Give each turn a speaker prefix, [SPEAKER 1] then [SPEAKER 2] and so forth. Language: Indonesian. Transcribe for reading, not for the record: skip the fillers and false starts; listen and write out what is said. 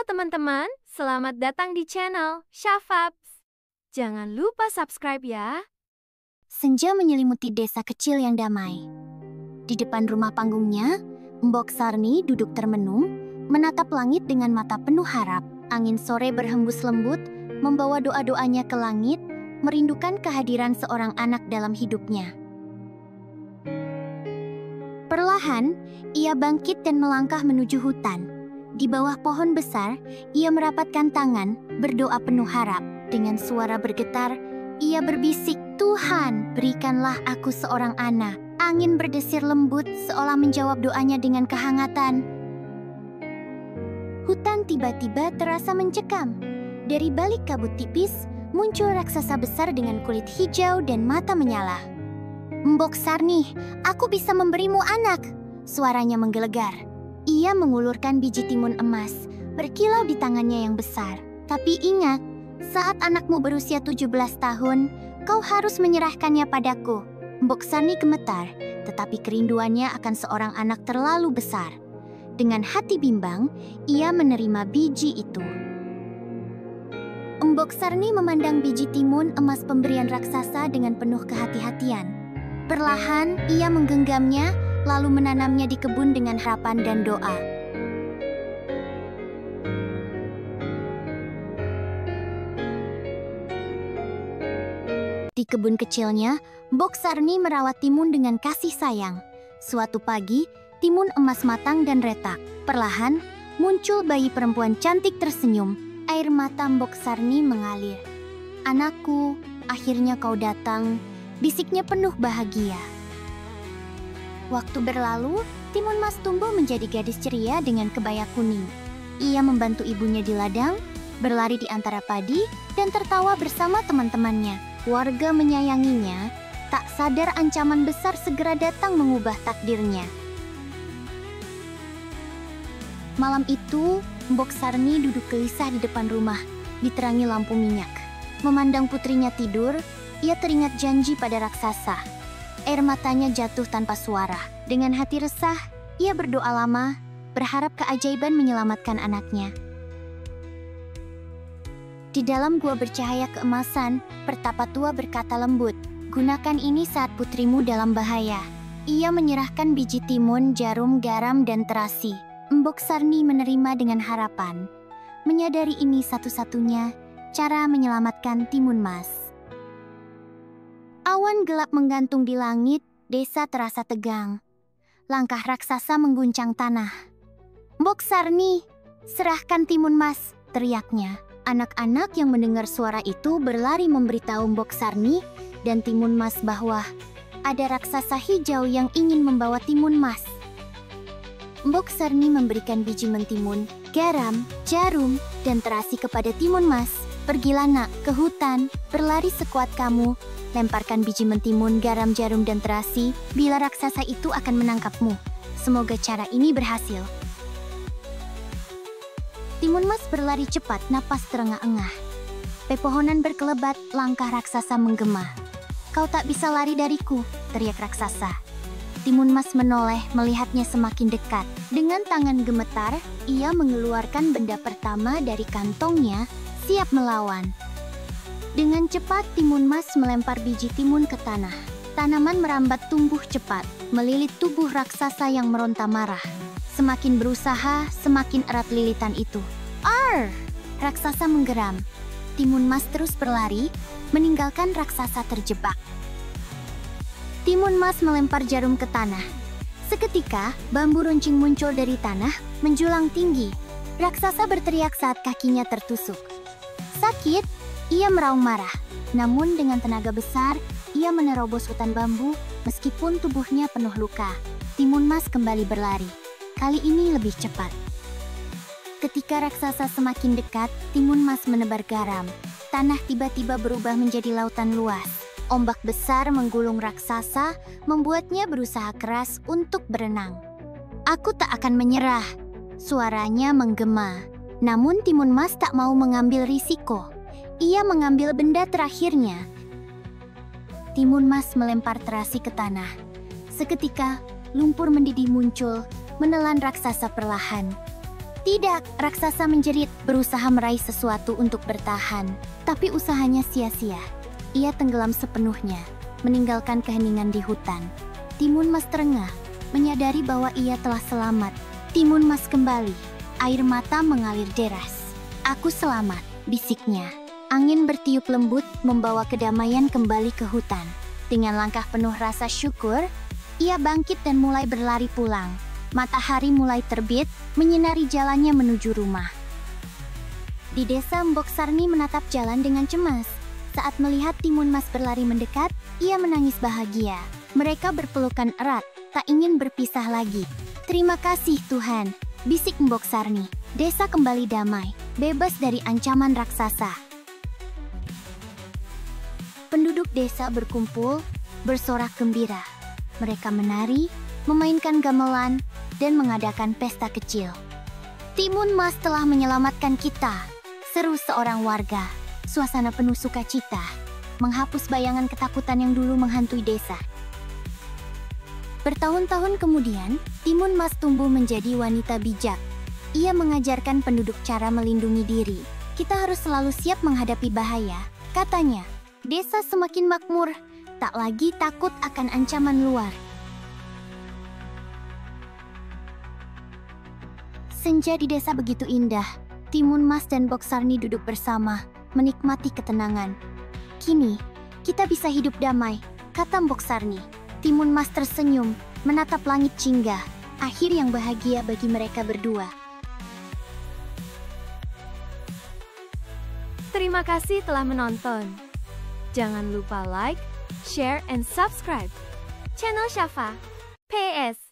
[SPEAKER 1] Halo teman-teman, selamat datang di channel Shafabs. Jangan lupa subscribe ya.
[SPEAKER 2] Senja menyelimuti desa kecil yang damai. Di depan rumah panggungnya, Mbok Sarni duduk termenung, menatap langit dengan mata penuh harap. Angin sore berhembus lembut, membawa doa-doanya ke langit, merindukan kehadiran seorang anak dalam hidupnya. Perlahan, ia bangkit dan melangkah menuju hutan. Di bawah pohon besar, ia merapatkan tangan, berdoa penuh harap. Dengan suara bergetar, ia berbisik, "Tuhan, berikanlah aku seorang anak." Angin berdesir lembut seolah menjawab doanya dengan kehangatan. Hutan tiba-tiba terasa mencekam. Dari balik kabut tipis, muncul raksasa besar dengan kulit hijau dan mata menyala. "Mbok Sarni, aku bisa memberimu anak," suaranya menggelegar. Ia mengulurkan biji timun emas, berkilau di tangannya yang besar. "Tapi ingat, saat anakmu berusia 17 tahun, kau harus menyerahkannya padaku." Mbok Sarni gemetar, tetapi kerinduannya akan seorang anak terlalu besar. Dengan hati bimbang, ia menerima biji itu. Mbok Sarni memandang biji timun emas pemberian raksasa dengan penuh kehati-hatian. Perlahan, ia menggenggamnya, lalu menanamnya di kebun dengan harapan dan doa. Di kebun kecilnya, Mbok Sarni merawat timun dengan kasih sayang. Suatu pagi, timun emas matang dan retak. Perlahan, muncul bayi perempuan cantik tersenyum. Air mata Mbok Sarni mengalir. "Anakku, akhirnya kau datang," bisiknya penuh bahagia. Waktu berlalu, Timun Mas tumbuh menjadi gadis ceria dengan kebaya kuning. Ia membantu ibunya di ladang, berlari di antara padi, dan tertawa bersama teman-temannya. Warga menyayanginya, tak sadar ancaman besar segera datang mengubah takdirnya. Malam itu, Mbok Sarni duduk gelisah di depan rumah, diterangi lampu minyak. Memandang putrinya tidur, ia teringat janji pada raksasa. Air matanya jatuh tanpa suara. Dengan hati resah, ia berdoa lama, berharap keajaiban menyelamatkan anaknya. Di dalam gua bercahaya keemasan, pertapa tua berkata lembut, "Gunakan ini saat putrimu dalam bahaya." Ia menyerahkan biji timun, jarum, garam, dan terasi. Mbok Sarni menerima dengan harapan. Menyadari ini satu-satunya cara menyelamatkan Timun Mas. Awan gelap menggantung di langit, desa terasa tegang. Langkah raksasa mengguncang tanah. "Mbok Sarni, serahkan Timun Mas," teriaknya. Anak-anak yang mendengar suara itu berlari memberitahu Mbok Sarni dan Timun Mas bahwa ada raksasa hijau yang ingin membawa Timun Mas. Mbok Sarni memberikan biji mentimun, garam, jarum, dan terasi kepada Timun Mas. "Pergilah nak ke hutan, berlari sekuat kamu. Lemparkan biji mentimun, garam, jarum, dan terasi, bila raksasa itu akan menangkapmu. Semoga cara ini berhasil." Timun Mas berlari cepat, napas terengah-engah. Pepohonan berkelebat, langkah raksasa menggema. "Kau tak bisa lari dariku," teriak raksasa. Timun Mas menoleh, melihatnya semakin dekat. Dengan tangan gemetar, ia mengeluarkan benda pertama dari kantongnya, siap melawan. Dengan cepat, Timun Mas melempar biji timun ke tanah. Tanaman merambat tumbuh cepat, melilit tubuh raksasa yang meronta marah. Semakin berusaha, semakin erat lilitan itu. "Arr!" Raksasa menggeram. Timun Mas terus berlari, meninggalkan raksasa terjebak. Timun Mas melempar jarum ke tanah. Seketika, bambu runcing muncul dari tanah, menjulang tinggi. Raksasa berteriak saat kakinya tertusuk. Sakit, ia meraung marah. Namun dengan tenaga besar, ia menerobos hutan bambu meskipun tubuhnya penuh luka. Timun Mas kembali berlari. Kali ini lebih cepat. Ketika raksasa semakin dekat, Timun Mas menebar garam. Tanah tiba-tiba berubah menjadi lautan luas. Ombak besar menggulung raksasa, membuatnya berusaha keras untuk berenang. "Aku tak akan menyerah," suaranya menggema. Namun Timun Mas tak mau mengambil risiko. Ia mengambil benda terakhirnya. Timun Mas melempar terasi ke tanah. Seketika, lumpur mendidih muncul, menelan raksasa perlahan. Tidak, raksasa menjerit, berusaha meraih sesuatu untuk bertahan. Tapi usahanya sia-sia. Ia tenggelam sepenuhnya, meninggalkan keheningan di hutan. Timun Mas terengah, menyadari bahwa ia telah selamat. Timun Mas kembali, air mata mengalir deras. Aku selamat, bisiknya. Angin bertiup lembut membawa kedamaian kembali ke hutan. Dengan langkah penuh rasa syukur, ia bangkit dan mulai berlari pulang. Matahari mulai terbit, menyinari jalannya menuju rumah. Di desa Mbok Sarni menatap jalan dengan cemas. Saat melihat Timun Mas berlari mendekat, ia menangis bahagia. Mereka berpelukan erat, tak ingin berpisah lagi. Terima kasih Tuhan, bisik Mbok Sarni. Desa kembali damai, bebas dari ancaman raksasa. Penduduk desa berkumpul, bersorak gembira. Mereka menari, memainkan gamelan, dan mengadakan pesta kecil. Timun Mas telah menyelamatkan kita, seru seorang warga. Suasana penuh sukacita, menghapus bayangan ketakutan yang dulu menghantui desa. Bertahun-tahun kemudian, Timun Mas tumbuh menjadi wanita bijak. Ia mengajarkan penduduk cara melindungi diri. Kita harus selalu siap menghadapi bahaya, katanya. Desa semakin makmur, tak lagi takut akan ancaman luar. Senja di desa begitu indah. Timun Mas dan Mbok Sarni duduk bersama, menikmati ketenangan. Kini, kita bisa hidup damai, kata Mbok Sarni. Timun Mas tersenyum, menatap langit jingga. Akhir yang bahagia bagi mereka berdua.
[SPEAKER 1] Terima kasih telah menonton. Jangan lupa like, share, and subscribe channel Syafa. PS.